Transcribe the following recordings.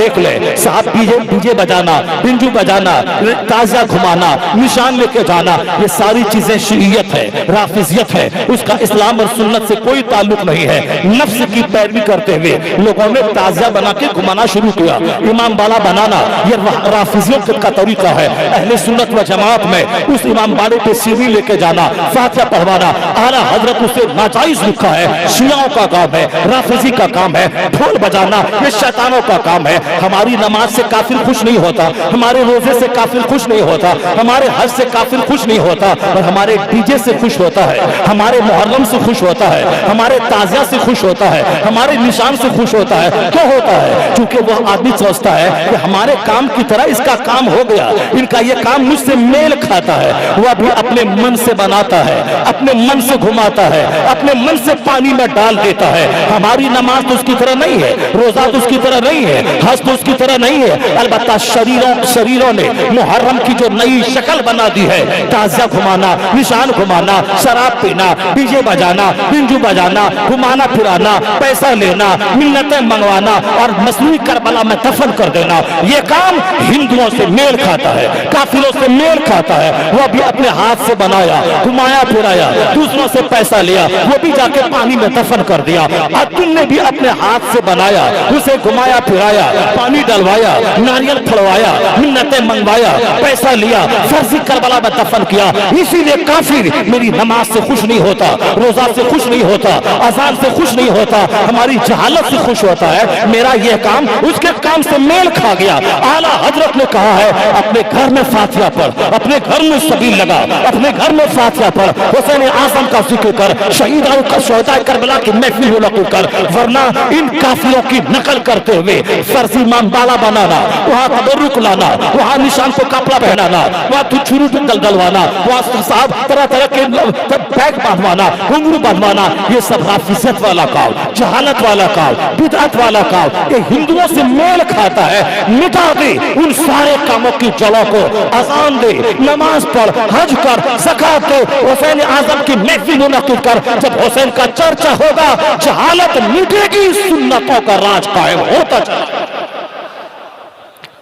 دیکھ لے صاحب، ڈیجے بجانا، بنجو بجانا، تازیہ گھمانا، نشان لے کے جانا، یہ ساری چیزیں شیعیت ہے، رافضیت ہے، اس کا اسلام اور سنت سے کوئی تعلق نہیں ہے۔ نفس کی پیروی کرتے ہوئے لوگوں نے تازیہ بنا کے گھمانا شروع کیا، امام باڑہ بنانا، یہ رافضیت کا طریقہ ہے۔ اہل سنت و جماعت میں اس امام باڑے پہ سیڑھی لے کے جانا، فاتحہ پڑھوانا، اعلیٰ حضرت اسے ناجائز لکھا ہے، شیعوں کا کام ہے، رافضی کا کام ہے۔ ڈھول بجانا یہ شیطانوں کا کام ہے۔ ہماری نماز سے کافر خوش نہیں ہوتا، ہمارے روزے سے کافر خوش نہیں ہوتا، ہمارے حج سے کافر خوش نہیں ہوتا، اور ہمارے ڈیجے سے خوش ہوتا ہے، ہمارے محرم سے خوش ہوتا ہے، ہمارے تازیہ سے خوش ہوتا ہے، ہمارے نشان سے خوش ہوتا ہے۔ کیوں ہوتا ہے؟ چونکہ وہ آدمی سوچتا ہے کہ ہمارے کام کی طرح اس کا کام ہو گیا، ان کا یہ کام مجھ سے میل کھاتا ہے۔ وہ ابھی اپنے من سے بناتا ہے، اپنے من سے گھماتا ہے، اپنے من سے پانی میں ڈال دیتا ہے۔ ہماری نماز تو اس کی طرح نہیں ہے، روزہ تو اس کی طرح نہیں ہے، حج تو اس کی طرح نہیں ہے۔ البتہ شریروں نے محرم کی جو نئی شکل بنا دی ہے، تازیہ گھمانا، نشان گھمانا، شراب پینا، ڈیجے بجانا، بنجو بجانا، گھمانا پھرانا، پیسہ لینا، منتیں منگوانا اور مصنوعی کربلا میں دفن کر دینا، یہ کام ہندوؤں سے میل کھاتا ہے، کافروں سے میل کھاتا ہے۔ وہ بھی اپنے ہاتھ سے بنایا، گھمایا پھرایا، دوسروں سے پیسہ لیا، وہ بھی جا کے پانی میں دفن کر دیا۔ اور تم نے بھی اپنے ہاتھ سے بنایا، اسے گھمایا پھرایا، پانی ڈلوایا، ناریل پھڑوایا، منتیں منگوایا، پیسہ لیا، فرضی کربلا میں دفن کیا۔ اسی لیے کافر میری نماز سے خوش نہیں ہوتا، روزہ سے خوش نہیں ہوتا، اذان سے خوش نہیں ہوتا، ہماری جہالت سے خوش ہوتا ہے۔ میرا یہ کام اس کے کام سے میل کھا گیا۔ اعلیٰ حضرت نے کہا ہے اپنے گھر میں فاتحہ پڑھ، اپنے گھر میں سبیل لگا، اپنے گھر میں فاتحہ پڑھ، حسین اعظم کا ذکر کر، شہداء کربلا کی محفل منعقد کر، ورنہ ان کافروں کی نقل کرتے ہوئے فرضی امام باڑہ بنانا، وہاں تبرک لانا، وہاں نشان کو کپڑا پہنانا، وہاں چھری دلدلوانا، وہاں صاحب طرح طرح کے بیگ باندھوانا، گھنگرو باندھوانا، یہ سب رافضیت والا کام، جہالت والا کام، بدعت والا کام، یہ ہندوؤں سے میل کھاتا ہے۔ مٹا دے ان سارے کاموں کی جڑوں کو، اذان دے، نماز پڑھ، حج کر، زکات دے، حسین اعظم کی محفل منعقد کر۔ جب حسین کا چرچا ہوگا جہالت مٹے گی، سنتوں کا راج قائم ہوتا چلا۔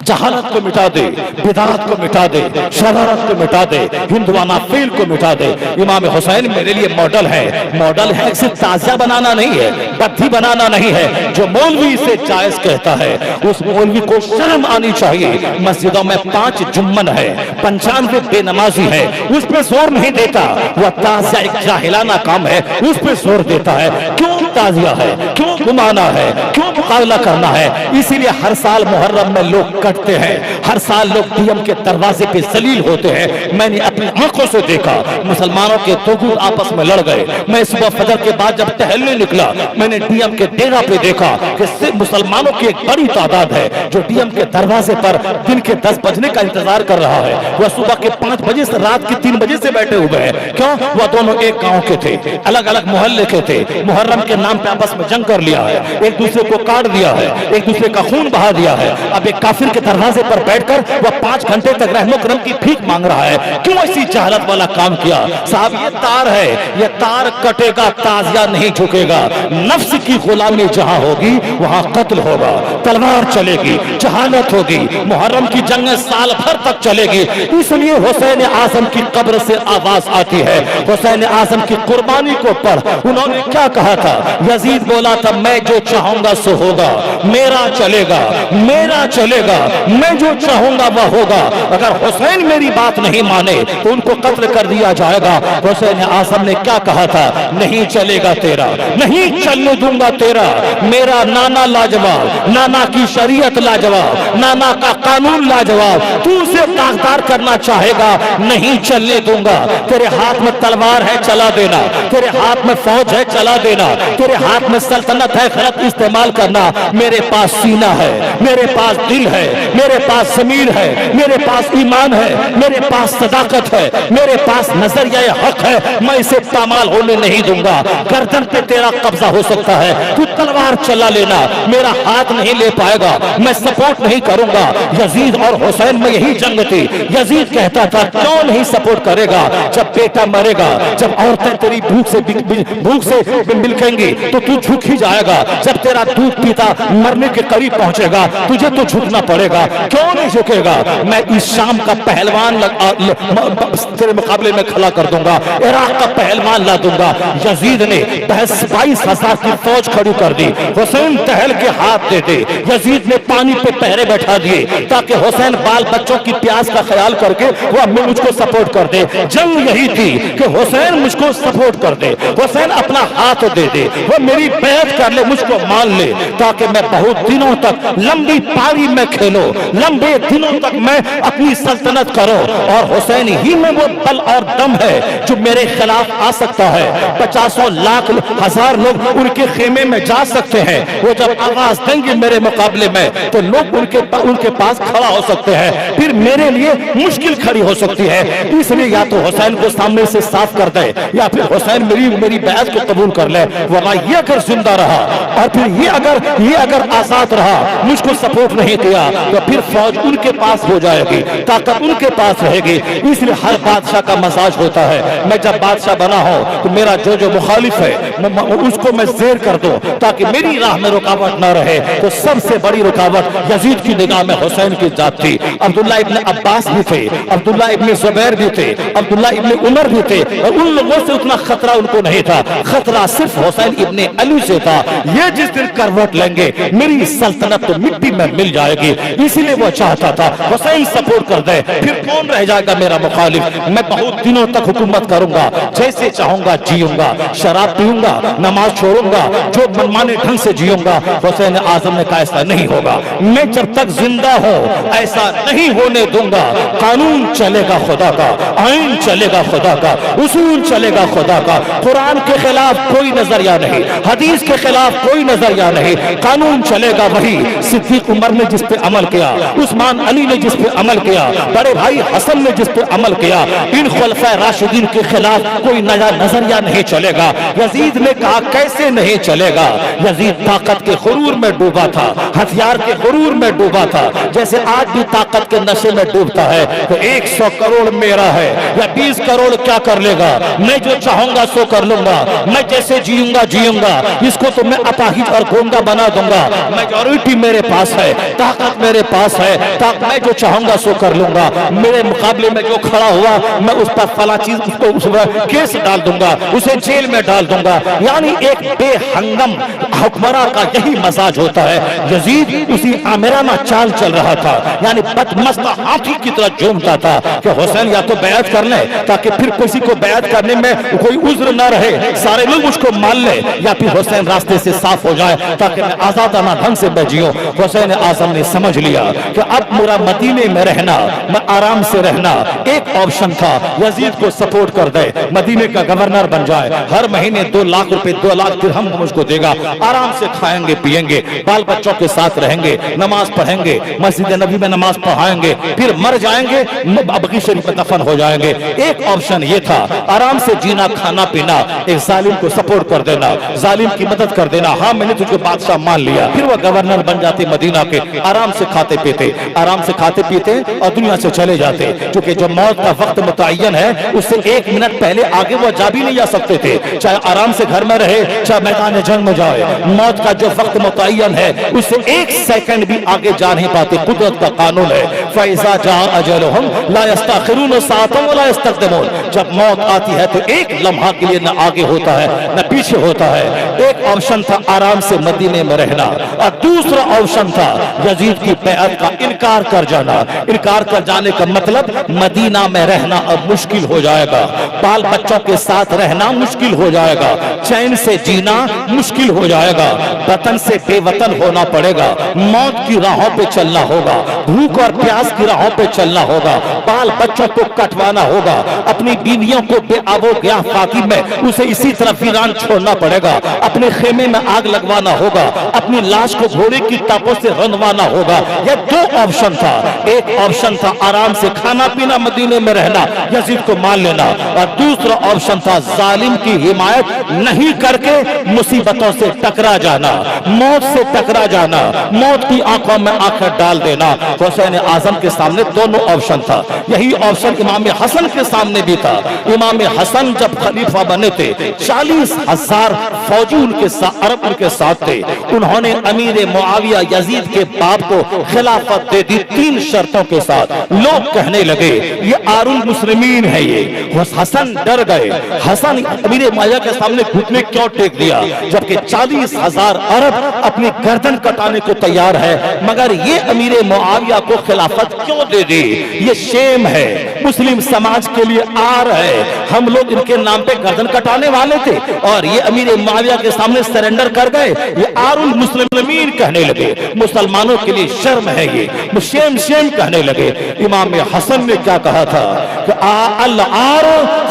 جہالت کو مٹا دے، بدعات کو مٹا دے، شرارت کو مٹا دے، ہندوانہ فیل کو مٹا دے۔ امام حسین میرے لیے ماڈل ہے۔ ماڈل ہے صرف تازیہ بنانا نہیں ہے، بدھی بنانا نہیں ہے۔ جو مولوی سے جائز کہتا ہے اس مولوی کو شرم آنی چاہیے۔ مسجدوں میں 5 جمن ہے، 95 بے نمازی ہے، اس پہ زور نہیں دیتا۔ وہ تازیہ ایک جاہلانہ کام ہے، اس پہ زور دیتا ہے۔ کیوں تازیہ ہے؟ کیوں گھمانا ہے؟ کیوں مقابلہ کرنا ہے؟ اسی لیے ہر سال محرم میں لوگ کٹتے ہیں، ہر سال لوگ ڈی ایم کے دروازے پہ ذلیل ہوتے ہیں۔ میں نے اپنی آنکھوں سے دیکھا مسلمانوں کے دو گروپ آپس میں لڑ گئے۔ میں صبح فجر کے بعد جب ٹہلنے نکلا، میں نے ڈی ایم کے ڈیرا پہ دیکھا کہ مسلمانوں کی ایک بڑی تعداد ہے جو ڈی ایم کے دروازے پر دن کے 10 بجنے کا انتظار کر رہا ہے۔ وہ صبح کے 5 بجے سے رات کے 3 بجے سے بیٹھے ہوئے ہیں۔ کیوں؟ وہ دونوں ایک گاؤں کے تھے، الگ الگ محلے کے تھے، محرم کے نام پہ آپس میں جنگ کر لیا ہے، ایک دوسرے کو کاٹ دیا ہے، ایک دوسرے کا خون بہا دیا ہے۔ اب ایک کافر کے دروازے پر بیٹھ کر وہ 5 گھنٹے تک رحم و کرم کی بھیک مانگ رہا ہے۔ کیوں ایسی جہالت والا کام کیا؟ صاحب یہ تار ہے، یہ تار کٹے گا، تازیہ نہیں جھکے گا۔ نفس کی غلامی جہاں ہوگی وہاں قتل ہوگا، تلوار چلے گی، جہالت ہوگی، محرم کی جنگیں سال بھر تک چلے گی۔ اس لیے حسین اعظم کی قبر سے آواز آتی ہے، حسین اعظم کی قربانی کو پڑھ۔ انہوں نے کیا کہا تھا؟ یزید بولا تھا میں جو چاہوں گا سو ہوگا، میرا چلے گا، میرا چلے گا، میں جو چاہوں گا وہ ہوگا۔ اگر حسین میری بات نہیں مانے تو ان کو قتل کر دیا جائے گا۔ حسین اعظم نے کیا کہا تھا؟ نہیں چلے گا تیرا، نہیں چلنے دوں گا تیرا۔ میرا نانا لاجواب، نانا کی شریعت لاجواب، نانا کا قانون لاجواب، تو اسے داغدار کرنا چاہے گا، نہیں چلنے دوں گا۔ تیرے ہاتھ میں تلوار ہے چلا دینا، تیرے ہاتھ میں فوج ہے چلا دینا، تیرے ہاتھ میں سلطنت ہے غلط استعمال کرنا۔ میرے پاس سینہ ہے، میرے پاس دل ہے، میرے پاس ضمیر ہے, میرے پاس ایمان ہے, میرے پاس صداقت ہے, میرے پاس نظریہ حق ہے, میں اسے پامال ہونے نہیں دوں گا. گردن پہ تیرا قبضہ ہو سکتا ہے, تو تلوار چلا لینا, میرا ہاتھ نہیں لے پائے گا, میں سپورٹ نہیں کروں گا. یزید اور حسین میں یہی جنگ تھی. یزید کہتا تھا کیوں نہیں سپورٹ کرے گا, جب بیٹا مرے گا, جب عورتیں تیری بھوک سے ملکیں گی تو تو جھک ہی جائے گا, جب تیرا دودھ پیتا مرنے کے قریب پہنچے گا تجھے تو جھکنا پڑے گا, کیوں نہیں جھکے گا. میں اس شام کا پہلوان تیرے مقابلے میں کھڑا کر دوں گا, عراق کا پہلوان لا دوں گا. یزید نے 22,000 کی فوج کھڑی کر دی. حسین ٹہل کے ہاتھ دے دے. یزید نے پانی پہ پہرے بیٹھا دیے تاکہ حسین بال بچوں کی پیاس کا خیال کر کے وہ مجھ کو سپورٹ کر دے. جنگ یہی تھی کہ حسین مجھ کو سپورٹ کر دے, حسین اپنا ہاتھ دے دے, وہ میری بیعت کر لے, مجھ کو مان لے, تاکہ میں بہت دنوں تک لمبی پاری میں کھیلوں, لمبے دنوں تک میں اپنی سلطنت کروں. اور حسین ہی میں وہ بل اور دم ہے جو میرے خلاف آ سکتا ہے. 50 لاکھ ہزار لوگ ان کے خیمے میں جا سکتے ہیں. وہ جب آواز دیں گے میرے مقابلے میں تو لوگ ان کے پاس کھڑا ہو سکتے ہیں, پھر میرے لیے مشکل کھڑی ہو سکتی ہے. اس لیے یا تو حسین کو سامنے سے صاف کر دے یا پھر حسین میری بیعت کو قبول کر لے. ورنہ یہ اگر زندہ رہا اور پھر یہ اگر آزاد رہا, مجھ کو سپورٹ نہیں کیا, تو پھر فوج ان کے پاس ہو جائے گی, طاقت ان کے پاس رہے گی. اس لیے ہر بادشاہ کا مزاج ہوتا ہے, میں جب بادشاہ بنا ہوں تو میرا جو مخالف ہے اس کو میں زیر کر دوں تاکہ میری راہ میں رکاوٹ نہ رہے. تو سب سے بڑی رکاوٹ یزید کی نگاہ میں حسین کی ذات تھی. عبداللہ ابن عباس بھی تھے, عبداللہ ابن زبیر بھی تھے, عبداللہ ابن عمر بھی تھے, اور ان لوگوں سے اتنا خطرہ ان کو نہیں تھا. خطرہ صرف حسین ابن علی سے تھا. یہ جس دن کروٹ لیں گے میری سلطنت تو مٹی میں مل جائے گی. اسی لیے وہ چاہتا تھا حسین سپورٹ کر دے, پھر کون رہ جائے گا میرا مخالف. میں بہت دنوں تک حکومت کروں گا, جیسے چاہوں گا جیوں گا, شراب پیوں گا, نماز چھوڑوں گا, جو منمانے ڈھنگ سے جیوں گا. حسین اعظم نے کہا ایسا نہیں ہوگا, میں جب تک زندہ ہوں ایسا نہیں ہونے دوں گا. قانون چلے گا خدا کا, آئین چلے گا خدا کا, اصول چلے گا خدا کا. قرآن کے خلاف کوئی نظریہ نہیں, حدیث کے خلاف کوئی نظریہ نہیں, قانون چلے گا وہی. صدیق عمر نے جس پہ عمل کیا, عثمان علی نے جس پہ عمل کیا, بڑے بھائی حسن نے جس پہ عمل کیا, ان خلفائے راشدین کے خلاف کوئی نیا نظریہ نہیں چلے گا. یزید نے کہا کیسے نہیں چلے گا. یزید طاقت کے غرور میں ڈوبا تھا, ہتھیار کے غرور میں ڈوبا تھا, جیسے آج بھی طاقت کے نشے میں ڈوبتا ہے. تو 100 کروڑ میرا ہے یا 20 کروڑ کیا کر لے گا, میں جو چاہوں گا سو کر لوں گا, میں جیسے جیوں گا, اس کو تو میں اپاہج اور گونگا بنا دوں گا. میجورٹی میرے پاس ہے, طاقت میرے پاس ہے, میں جو چاہوں گا سو کر لوں گا. میرے مقابلے میں جو کھڑا ہوا میں اس پر فلاں چیز اس کو کیس ڈال دوں گا, اسے جیل میں ڈال دوں گا. یعنی ایک بے ہنگم حکمراں کا یہی مزاج ہوتا ہے. یزید اسی آمرانہ چال چل رہا تھا, یعنی بدمست ہاتھی کی طرح جھومتا تھا کہ حسین یا تو بیعت کر لیں تاکہ پھر کسی کو بیعت کرنے میں کوئی عذر نہ رہے, سارے لوگ مجھ کو مان لیں, یا پھر حسین راستے سے صاف ہو جائے تاکہ میں آزادانہ ڈھنگ سے میں جیوں. حسین اعظم نے سمجھ لیا کہ اب میرا مدینے میں رہنا, میں آرام سے رہنا ایک آپشن تھا. یزید کو سپورٹ کر دے, مدینے کا گورنر بن جائے, ہر مہینے 2 لاکھ روپے 2 لاکھ درہم مجھ کو دے گا, آرام سے کھائیں گے پیئیں گے, بال بچوں کے ساتھ رہیں گے, نماز پڑھیں گے, مسجد نبی میں نماز پڑھائیں گے, پھر مر جائیں گے, بقیع شریف میں دفن ہو جائیں گے. ایک آپشن یہ تھا, آرام سے جینا, کھانا پینا, ایک ظالم کو سپورٹ کر دینا, ظالم کی مدد کر دینا. ہاں میں نے تجھ کو بادشاہ مان لیا. پھر وہ گورنر بن جاتے مدینہ کے, آرام سے کھاتے پیتے اور دنیا سے چلے جاتے. کیونکہ جو موت کا وقت متعین ہے اس سے 1 منٹ پہلے آگے وہ جا بھی نہیں جا سکتے تھے, چاہے آرام سے گھر میں رہے چاہے میدان جنگ میں جائے. موت کا جو وقت متعین ہے اس سے 1 سیکنڈ بھی آگے جا نہیں پاتے. قدرت کا قانون ہے, فَإِذَا جَاءَ أَجَلُهُمْ لَا يَسْتَأْخِرُونَ سَاعَةً وَلَا يَسْتَقْدِمُونَ. جب موت آتی ہے تو 1 لمحہ کے لیے نہ آگے ہوتا ہے نہ پیچھے ہوتا ہے. ایک آپشن تھا آرام سے مدینے میں رہنا, اور دوسرا آپشن تھا یزید کی بیعت کا انکار کر جانا. انکار کر جانے کا مطلب مدینہ میں رہنا اب مشکل ہو جائے گا, بال بچوں کے ساتھ رہنا مشکل ہو جائے گا, چین سے جینا مشکل ہو جائے گا, وطن سے بے وطن ہونا پڑے گا, موت کی راہوں پہ چلنا ہوگا, بھوک اور پیاس کی راہوں پہ چلنا ہوگا, بال بچوں کو کٹوانا ہوگا, اپنی بیویوں کو بے آب و گیا فاقی میں اسے اسی طرح ویران چھوڑنا پڑے گا, اپنے خیمے میں آگ لگوانا ہوگا, اپنی لاش کو گھوڑے کی ٹاپوں سے رنوانا ہوگا. یہ 2 ऑप्शन था। एक ऑप्शन था आराम से खाना पीना, मदीने में रहना, यजीद को मान लेना, और दूसरा ऑप्शन था जालिम की हिमायत नहीं करके मुसीबतों से टकरा जाना, मौत से टकरा जाना, मौत की आंखों में आंखें डाल देना। हुसैन आजम के सामने दोनों ऑप्शन था। यही ऑप्शन इमाम हसन के सामने भी था। इमाम हसन जब खलीफा बने थे 40,000 फौजी उनके साथ, अरब उनके साथ थे। उन्होंने अमीर मुआविया यजीद के बाप को खिलाफत दे दी 3 शर्तों के साथ। लोग कहने लगे ये आरुल मुस्लिमीन है, ये हसन डर गए। हसन अमीर मुआविया के सामने घुटने क्यों टेक दिया, जबकि 40,000 अरब अपनी गर्दन कटाने को तैयार है, मगर ये अमीर मुआविया को खिलाफत क्यों दे दी। ये शेम है, मुस्लिम समाज के लिए आर है। हम लोग इनके नाम पे गर्दन कटाने वाले थे और ये अमीर मुआविया के सामने सरेंडर कर गए। ये आरुल मुस्लिमीन कहने लगे, मुसलमानों के लिए शर्म है, ये शेम शेम कहने लगे। इमाम हसन ने क्या कहा था कि अल आर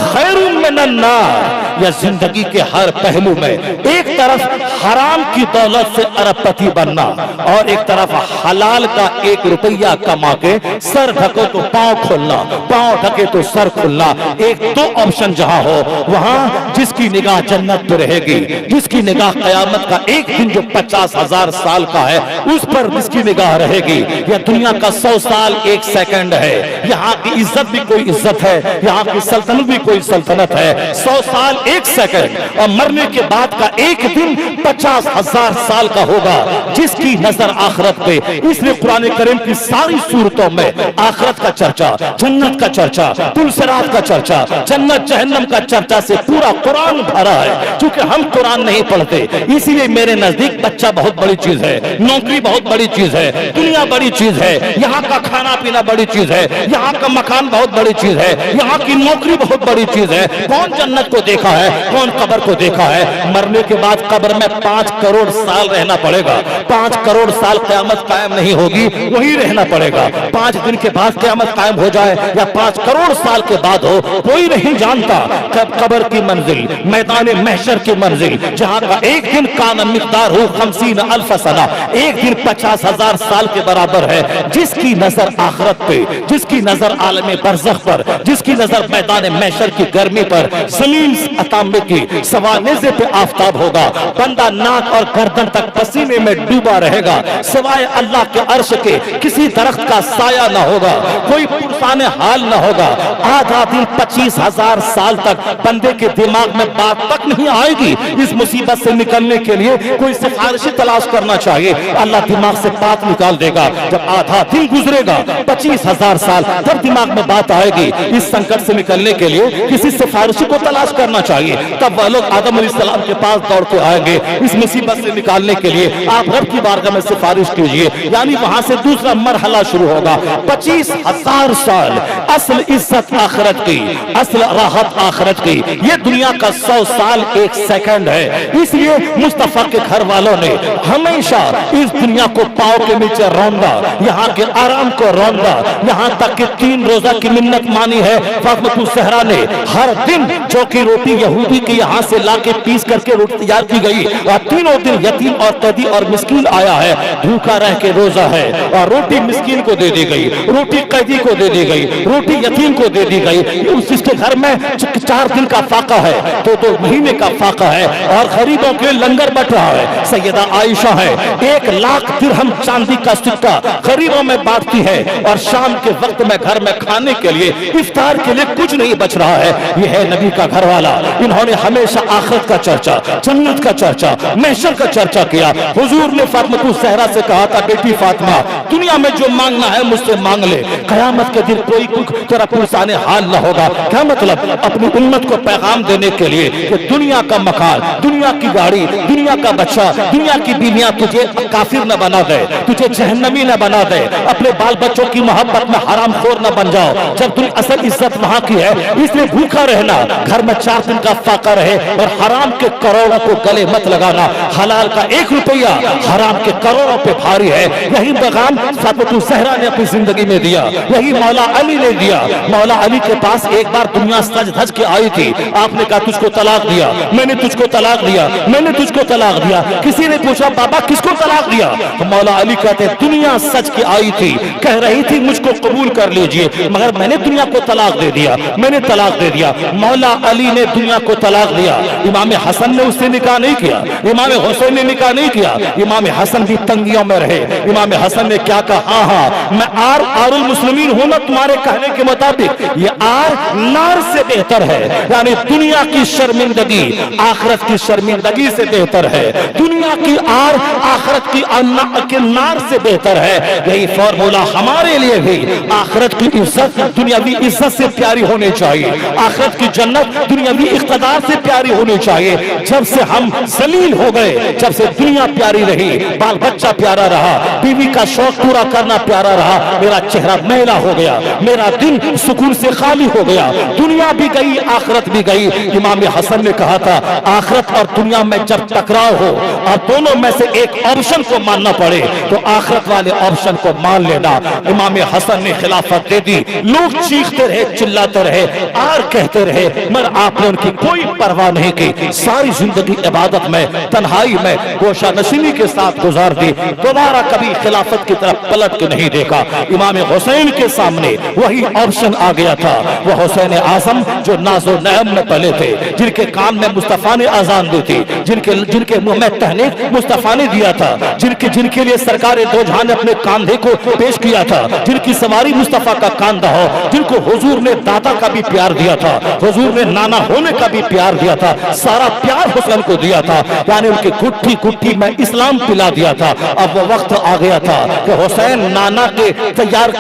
खैरुम मिनन नार। या जिंदगी के हर पहलू में एक तरफ हराम की दौलत से अरबपति बनना और एक तरफ हलाल का 1 रुपया कमा के सर ढको तो पांव खोलना, पांव ढके तो सर खुलना। एक दो ऑप्शन जहां हो वहां जिसकी निगाह जन्नत पे रहेगी, जिसकी निगाह कयामत का एक दिन जो 50,000 साल का है उस पर जिसकी निगाह रहेगी। यह दुनिया का 100 साल 1 सेकंड है। यहाँ की इज्जत भी कोई इज्जत है, यहाँ की सल्तनत भी कोई सल्तनत है। 100 साल 1 सेकंड और मरने के बाद का एक दिन 50,000 साल का होगा। जिसकी नजर आखिरत पे, इसलिए कुरान करीम की सारी सूरतों में आखिरत का चर्चा, जन्नत का चर्चा, तुलसिरात का चर्चा, जन्नत जहन्नम का चर्चा से पूरा कुरान भरा है। क्योंकि हम कुरान नहीं पढ़ते, इसीलिए मेरे नजदीक बच्चा बहुत बड़ी चीज है, नौकरी बहुत बड़ी चीज है, दुनिया बड़ी चीज है, यहाँ का खाना पीना बड़ी चीज है, यहाँ का मकान बहुत बड़ी चीज है, यहाँ की नौकरी बहुत बड़ी चीज है। कौन जन्नत को देखा है, कौन कब्र को देखा है। मरने के बाद कब्र में 5 करोड़ साल रहना पड़ेगा। 5 करोड़ साल क़यामत कायम नहीं होगी, वही रहना पड़ेगा। 5 दिन के बाद क़यामत कायम हो जाए या 5 करोड़ साल के बाद हो, कोई नहीं जानता। कब कब्र की मंजिल, मैदान महशर की मंजिल, जहाँ का एक दिन कान मिक़दार हो 50,000 सना, एक दिन 50,000 साल के बराबर है। जिसकी नजर आखिरत पे, जिसकी नजर आलम बरज़ख पर, जिसकी नजर मैदान महशर की गर्मी पर, जमीन अतामे की सवानेज़े पे आफताब होगा, बंदा नाक और गर्दन तक पसीने में डूबा रहेगा, सिवाय अल्लाह के अर्श के किसी दरख्त का साया न होगा, कोई पुरसाने हाल न होगा। आधा दिन 25,000 साल तक बंदे के दिमाग में बात तक नहीं आएगी। इस मुसीबत से निकलने के लिए कोई सिफारिशी तलाश करना चाहिए, अल्लाह दिमाग से बात निकाल देगा। जब आधा दिन गुजरेगा 25,000 साल, तब दिमाग में बात आएगी। इस संकट से निकलने के लिए किसी सिफारिशी को तलाश करना चाहिए, तब वह लोग आदम अलैहिस्सलाम के पास दौड़ के आएंगे। इस मुसीबत से निकालने के लिए आप रब की बारगाह में सिफारिश कीजिए, यानी वहां से दूसरा मरहला शुरू होगा। 25,000 साल असल इज्जत आखिरत की, असल राहत आखिरत की। ये दुनिया का 100 साल 1 सेकंड है। इसलिए मुस्तफा के घर वालों ने हमेशा इस दुनिया को पांव के नीचे रौंदा, यहाँ के आराम को रौंदा। यहाँ तक कि 3 रोजा की मिन्नत मानी है फातिमा ज़हरा ने। हर दिन जो की रोटी यहूदी के यहाँ से लाके पीस करके रोटी तैयार की गई, और तीनों दिन यतीम और कैदी और मिस्कीन आया है, भूखा रह के रोजा है, और रोटी मिस्कीन को दे दी गई, रोटी कैदी को दे दी गई, रोटी यतीम को दे दी गई। जिसके घर में 4 दिन का फाका है, तो 2 महीने का फाका है, और गरीबों के लंगर बट रहा है। सैयदा आयशा है 1 लाख दिरहम चांदी का सिक्का गरीबों में बांटती है, और शाम के वक्त में घर में खाने के लिए, इफ्तार के लिए कुछ नहीं बच रहा है। यह है नबी का घर वाला। इन्होंने हमेशा आखिरत का चर्चा, जन्नत का चर्चा, महशर का चर्चा किया। हुजूर ने फातिमा ज़हरा से कहा था, बेटी फातिमा, दुनिया में जो मांगना है मुझसे मांग ले, कयामत के दिन कोई तेरा पुरसाने हाल न होगा। क्या मतलब? अपनी उम्मत को पैगाम देने के लिए कि दुनिया का मकान, दुनिया की गाड़ी, दुनिया का बच्चा, दुनिया की बीवियां तुझे काफिर न बना दे, तुझे जहन्नमी न बना दे। अपने बाल बच्चों की मोहब्बत में हराम खोर न बन जाओ, जब तुम असल इज्जत वहां की है। इसलिए भूखा रहना, घर में 4 दिन का फाका रहे, और हराम के करोड़ों को गले मत लगाना। हलाल का 1 रुपया हराम के करोड़ों पे भारी है। यही पैगाम फातिमा ज़हरा ने अपनी जिंदगी में दिया, यही मौला अली ने दिया। मौला अली के पास एक बार दुनिया सज धज के आई थी। आपने कहा तुझको तलाक दिया, मैंने तुझको तलाक दिया, मैंने तुझको तलाक दिया। किसी ने पूछा बाबा किसको तलाक दिया? तो मौला अली कहते दुनिया सज गज की आई थी, कह रही थी मुझको कबूल कर लीजिए, मगर मैंने दुनिया को तलाक दे दिया, मैंने तलाक दे दिया। मौला अली ने दुनिया को तलाक दिया, इमाम हसन ने उससे निकाह नहीं किया, इमाम हुसैन ने निकाह नहीं किया। इमाम हसन भी तंगियों में रहे। इमाम हसन ने क्या कहा, हाँ मैं आरुल मुस्लिमीन हूं ना, तुम्हारे कहने के मुताबिक ये आर नार से बेहतर है, यानी दुनिया की शर्मिंदगी आखिरत की शर्मिंदगी से बेहतर है, दुनिया की आर आखिरत की नार से बेहतर है। यही फॉर्मूला हमारे लिए भी, आखिरत की इज्जत दुनियावी इज्जत से प्यारी होनी चाहिए, आखिरत की जन्नत दुनियावी इख्तिदार से प्यारी होनी चाहिए। जब से हम जलील हो गए, जब से दुनिया प्यारी रही, बाल बच्चा प्यारा रहा, बीवी का शौक पूरा करना प्यारा रहा, मेरा चेहरा मैला हो गया, मेरा दिन सुकून से खाली हो गया, दुनिया भी गई आखिरत भी गई। इमाम हसन ने कहा था आखिरत और दुनिया में जब टकराव हो और दोनों में से एक ऑप्शन को मानना पड़े तो आखिरत वाले ऑप्शन को मान लेना। इमाम हसन ने खिलाफत दे दी, लोग चीखते रहे, चिल्लाते रहे, आर कहते रहे, मगर आपने उनकी कोई परवाह नहीं की। सारी जिंदगी इबादत में, तन्हाई में, गोशा नशीनी के साथ गुजार दी, दोबारा कभी खिलाफत की तरफ पलट के नहीं देखा। इमाम हुसैन के सामने वही ऑप्शन आ गया था, वो हुसैन आजम जो नाज़ो नअम में पले थे, जिनके कान में मुस्तफा ने अजान दी थी, जिनके मुंह में तहनीक मुस्तफा ने दिया था, जिनके लिए सरकार दो जहां ने अपने कांधे को पेश किया था, जिनकी सवारी मुस्तफा का कांधा हो, जिनको हुजूर ने दादा का भी प्यार दिया था, हुजूर ने नाना होने का भी प्यार दिया था, सारा प्यार हुसैन को दिया था, यानी उनकी गुट्ठी गुट्ठी में इस्लाम पिला दिया था। अब वो वक्त आ गया था कि हुसैन नाना के तैयार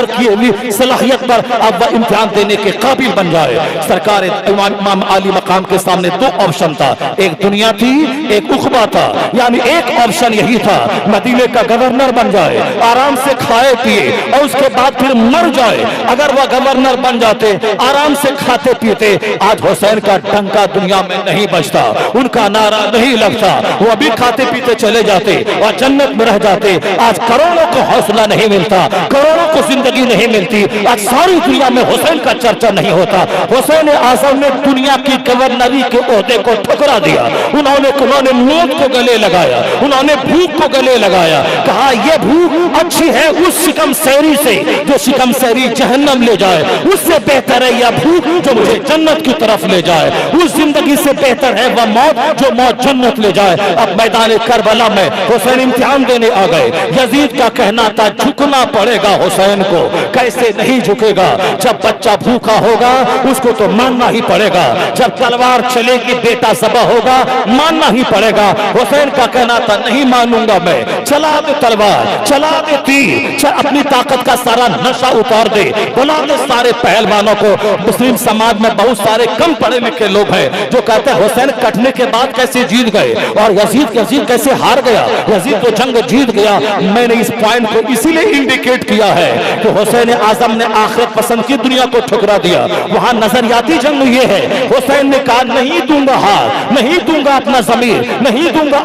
किए हुए सलाहियत पर अब वह इम्तिहान देने के काबिल बन जाए। सरकार इमाम आली मकाम के सामने दो ऑप्शन था, एक दुनिया थी, एक उखबा था, यानी एक ऑप्शन यही था मदीने का गवर्नर बन जाए, आराम से खाए पिए और उसके बाद फिर मर जाए। अगर वह गवर्नर बन जाते, आराम से खाते पीते, आज हुसैन का डंका दुनिया में नहीं बजता, उनका नारा नहीं लगता, वो अभी खाते पीते चले जाते और जन्नत में रह जाते। आज करोड़ों को हौसला नहीं मिलता, करोड़ों को जिंदगी नहीं मिलती, आज सारी दुनिया में हुसैन का चर्चा नहीं होता। हुसैन आजम ने दुनिया की गवर्नरी के ओहदे को ठुकरा दिया, उन्होंने मौत को गले लगाया, उन्होंने भूख को गले लगाया, कहा यह भूख अच्छी है उस शिकम सहरी से जो शिकम सहरी जहन्नम ले जाए, उससे बेहतर है यह भूख जो मुझे जन्नत की तरफ ले जाए, उस जिंदगी से बेहतर है वह मौत जो मौत जन्नत ले जाए। अब मैदान करबला में हुसैन इम्तिहान देने आ गए। यजीद का कहना था झुकना पड़ेगा हुसैन को, कैसे नहीं झुकेगा, जब बच्चा भूखा होगा उसको तो मानना ही पड़ेगा, जब तलवार चलेगी बेटा ज़बह होगा मानना ही पड़ेगा। हुसैन का कहना था नहीं मानूंगा मैं, चला दे तलवार, चला दे तीर, अपनी ताकत का सारा नशा उतार दे, बुला दे सारे पहलवानों को। मुस्लिम समाज में बहुत सारे कम पढ़े लिखे लोग हैं जो कहते हैं हुसैन कटने के बाद कैसे जीत गए और यजीद कैसे हार गया, यजीद तो जंग जीत गया। मैंने इस पॉइंट को इसीलिए इंडिकेट किया है कि हुसैन आजम ने आखिरत पसंद की दुनिया को ठुकरा दिया। वहां नजरियाती जंग ये है, हुसैन ने कहा नहीं दूंगा हाथ, नहीं दूंगा अपना जमीर, नहीं दूंगा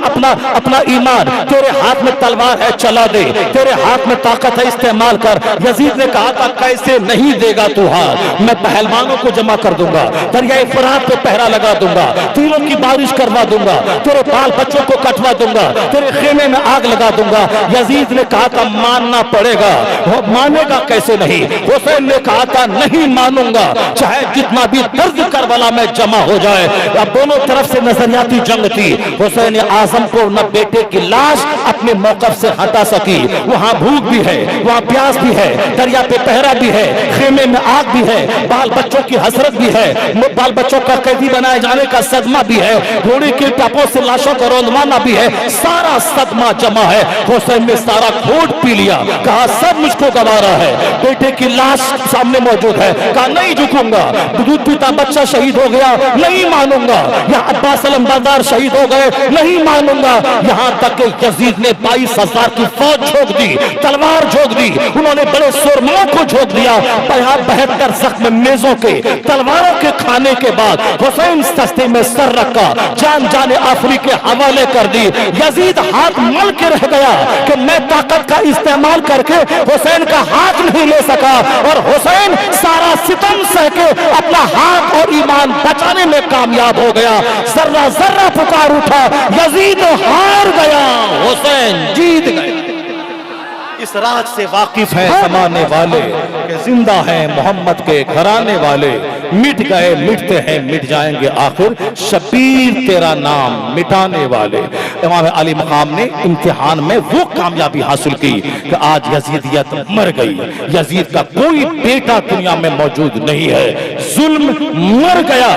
अपना ईमान, तेरे हाथ में तलवार है चला दे, तेरे हाथ में ताकत है इस्तेमाल कर। यजीद ने कहा था कैसे नहीं देगा तू हाथ, मैं पहलवानों को जमा कर दूंगा, दरियाए फरात पे पहरा लगा दूंगा, तीरों की बारिश करवा दूंगा, तेरे बाल बच्चों को कटवा दूंगा, तेरे खेमे में आग लगा दूंगा। यजीद ने कहा था मानना पड़ेगा, वो मानेगा कैसे नहीं। हुसैन ने कहा था नहीं मानूंगा, चाहे जितना भी दर्द करबला में जमा हो जाए। अब दोनों तरफ से नजरियाती जंग थी। हुसैन आजम को न बेटे की लाश अपने मौकफ से हटा सकी, वहां भूख भी है, वहां प्यास भी है, दरिया पे पहरा भी है, खेमे में आग भी है, बाल बच्चों की हसरत भी है, बाल बच्चों का कैदी बनाए जाने का सदमा भी है, घोड़े के टापों से लाशों का रौंदमाना भी है, सारा सदमा जमा है। हुसैन ने सारा घोट पी लिया, कहा सब मुझको गवारा है, बेटे की लाश सामने मौजूद है, कहा नहीं झुकूंगा, दूध पीता बच्चा शहीद हो गया नहीं मानूंगा, या अब्बास अलमबरदार शहीद हो गए नहीं मानूंगा। यहां तक कि यजीद ने 22,000 की फौज झोंक दी, तलवार झोंक दी, उन्होंने बड़े सुरमाओं को झोंक दिया। 72 जख्म मेजों के तलवारों के खाने के बाद हुसैन सस्ते में सर रखा, जान जाने आफरी के हवाले कर दी। यजीद हाथ मल के रह गया कि मैं ताकत का इस्तेमाल करके हुसैन का हाथ नहीं ले सका, और हुसैन सारा सितम सह के अपना हाथ और ईमान बचाने में कामयाब हो गया। जर्रा जर्रा पुकार उठा, यजीद हार गया, हुसैन जीत गए। इस राज से वाकिफ है जमाने वाले कि जिंदा हैं मोहम्मद के घराने वाले, मिट गए मिटते हैं मिट जाएंगे आखिर, शबीर तेरा नाम मिटाने वाले। इमाम अली मकाम ने इम्तिहान में वो कामयाबी हासिल की कि आज यजीदियत मर गई, यजीद का कोई बेटा दुनिया में मौजूद नहीं है, जुल्म मर गया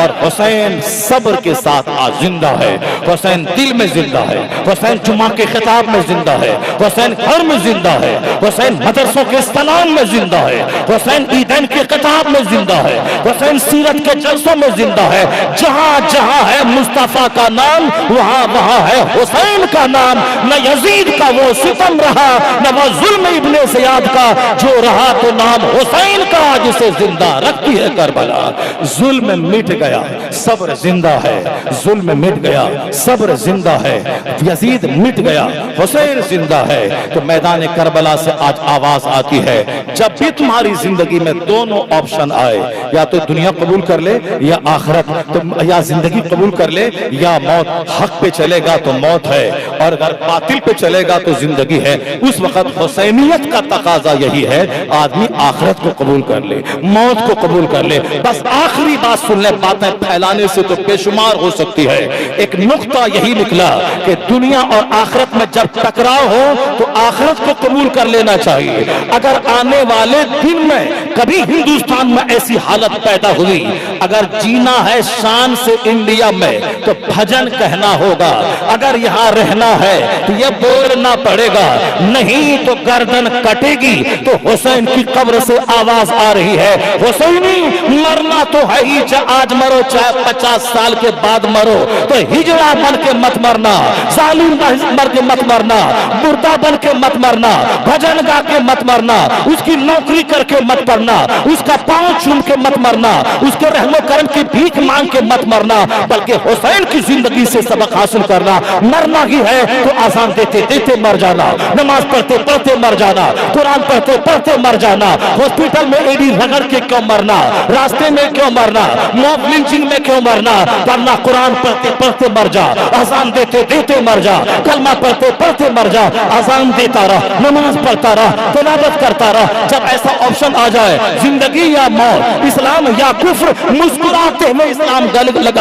और हुसैन सब्र के साथ आज जिंदा है। हुसैन दिल में जिंदा है, हुसैन जुमा के खिताब में जिंदा है, हुसैन घर में जिंदा है, हुसैन मदरसों के सलाम में जिंदा है, हुसैन ईदैन के खिताब में जिंदा है, हुसैन सीरत के जलसों में जिंदा है। जहां जहां है मुस्तफा का नाम वहां वहां है हुसैन का नाम। न यजीद का वो सितम रहा न वो जुल्म इब्ने ज़ियाद का, जो रहा तो नाम हुसैन का जिसे जिंदा रखती है करबला। जुल्म मिट गया सब्र जिंदा है, जुल्म मिट गया सब्र जिंदा है, यजीद मिट गया हुसैन जिंदा है। तो मैदान करबला से आज आवाज आती है, जब भी तुम्हारी जिंदगी में दोनों ऑप्शन आए, या तो दुनिया कबूल कर ले या आखिरत, तो या जिंदगी कबूल कर ले या मौत, हक पे चलेगा तो मौत है और अगर बातिल पे चलेगा तो जिंदगी है। उस वक्त हुसैनियत का तकाजा यही है, आदमी आखिरत को कबूल कर ले, मौत को कबूल कर ले। बस आखिरी बात सुन ले, बातें फैलाने से तो बेशुमार हो सकती है। एक नुक्ता यही निकला कि दुनिया और आखिरत में जब टकराव हो तो आखिरत को कबूल कर लेना चाहिए। अगर आने वाले दिन में कभी हिंदुस्तान में ऐसी हालत पैदा हुई, अगर जीना है शान से इंडिया में तो भजन कहना होगा, अगर यहाँ रहना है तो ये बोलना पड़ेगा, नहीं तो गर्दन कटेगी। तो हुसैन की कब्र से आवाज आ रही है, हुसैनी मरना तो है ही, आज मरो चाहे 50 साल के बाद मरो, तो हिजड़ा बन के मत मरना, जालिम बन के मत मरना, मुर्दा बन के मत मरना, भजन गा के मत मरना, उसकी नौकरी करके मत मरना, उसका पांव चूम के मत मरना, उसके रहमो करम की भीख मांग के मत मरना, बल्कि हुसैन की जिंदगी से सबक हासिल करना। मरना ही है तो आसान देते देते मर जाना, नमाज पढ़ते पढ़ते मर जाना, कुरान पढ़ते पढ़ते मर जाना, हॉस्पिटल में एडी रगड़ के क्यों मरना, रास्ते में क्यों मरना, मॉब लिंचिंग में क्यों मरना, वरना कुरान पढ़ते पढ़ते मर जा, आसान देते देते मर जा, कलमा पढ़ते पढ़ते मर जा, आसान देता रहा, नमाज पढ़ता रहा, तिलावत करता रहा। जब ऐसा ऑप्शन आ जाए, जिंदगी या मौत, इस्लाम या कुफ्र, मुस्कुराते हुए इस्लाम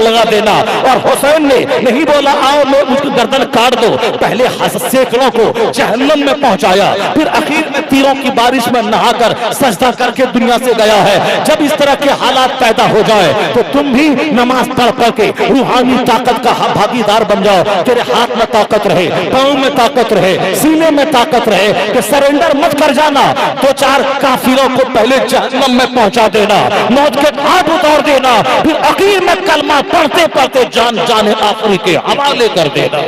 लगा देना। और हुसैन ने नहीं बोला आओ मैं उसकी गर्दन काट दो, पहले सैकड़ों को जहन्नम में पहुंचाया, फिर आखिर में तीरों की बारिश में नहाकर सजदा करके दुनिया से गया है। जब इस तरह के हालात पैदा हो जाए तो तुम भी नमाज पढ़ पढ़ के रूहानी ताकत का भागीदार बन जाओ। तेरे हाथ में ताकत रहे, पांव में ताकत रहे, सीने में ताकत रहे, कि सरेंडर मत कर जाना, दो चार काफिरों को पहले जहन्नम में पहुंचा देना, मौत के घाट उतार देना, फिर आखिर में कलमा पढ़ते पढ़ते जान जाने आखिरी के हवाले कर देना।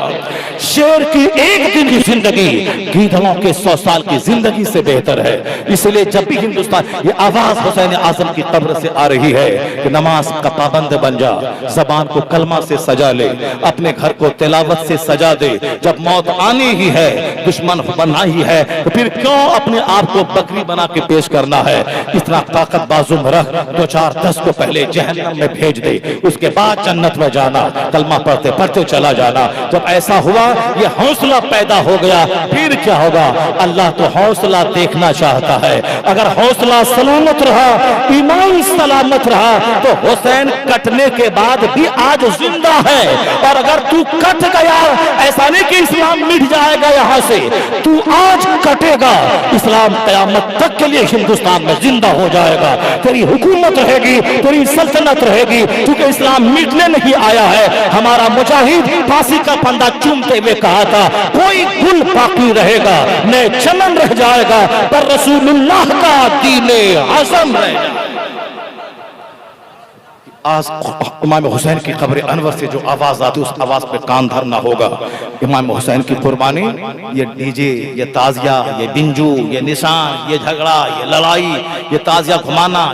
शेर की एक दिन की जिंदगी गीदड़ों के 100 साल की जिंदगी से बेहतर है। इसलिए जब भी हिंदुस्तान, ये आवाज हुसैन आजम की कब्र से आ रही है कि नमाज का पाबंद बन जा, जबान को कलमा से सजा ले, अपने घर को तिलावत से सजा दे। जब मौत आनी ही है, दुश्मन बनना ही है, तो फिर क्यों अपने आप को बकरी बना के पेश करना है। इतना ताकत बाजू में रख, 2 4 10 को पहले जहन्नम में भेज दे, उसके बाद जन्नत में जाना, कलमा पढ़ते पढ़ते चला जाना। जब ऐसा हुआ, ये हौसला पैदा हो गया, फिर क्या होगा। अल्लाह तो हौसला देखना चाहता है। अगर हौसला सलामत रहा, ईमान सलामत रहा, तो हुसैन कटने के बाद भी आज जिंदा है। और अगर तू कट गया, ऐसा नहीं कि इस्लाम मिट जाएगा यहां से, तू आज कटेगा, इस्लाम क़यामत तक के लिए हिंदुस्तान में जिंदा हो जाएगा। तेरी हुकूमत रहेगी, तेरी सल्तनत रहेगी, क्योंकि इस्लाम मिटने नहीं आया है। हमारा मुजाहिद फांसी का फंदा चूमते हुए कहा था, कोई गुल बाकी रहेगा, न चमन रह जाएगा, पर रसूलुल्लाह का दीने आज़म रहेगा। आज इमाम हुसैन की कब्र अनवर से जो आवाज आती है, उस आवाज पे कान धरना होगा। इमाम हुसैन की कुर्बानी, ये डीजे, ये ताजिया, ये बिंजू, ये निशान, ये झगड़ा, ये लड़ाई, ये ताजिया घुमाना,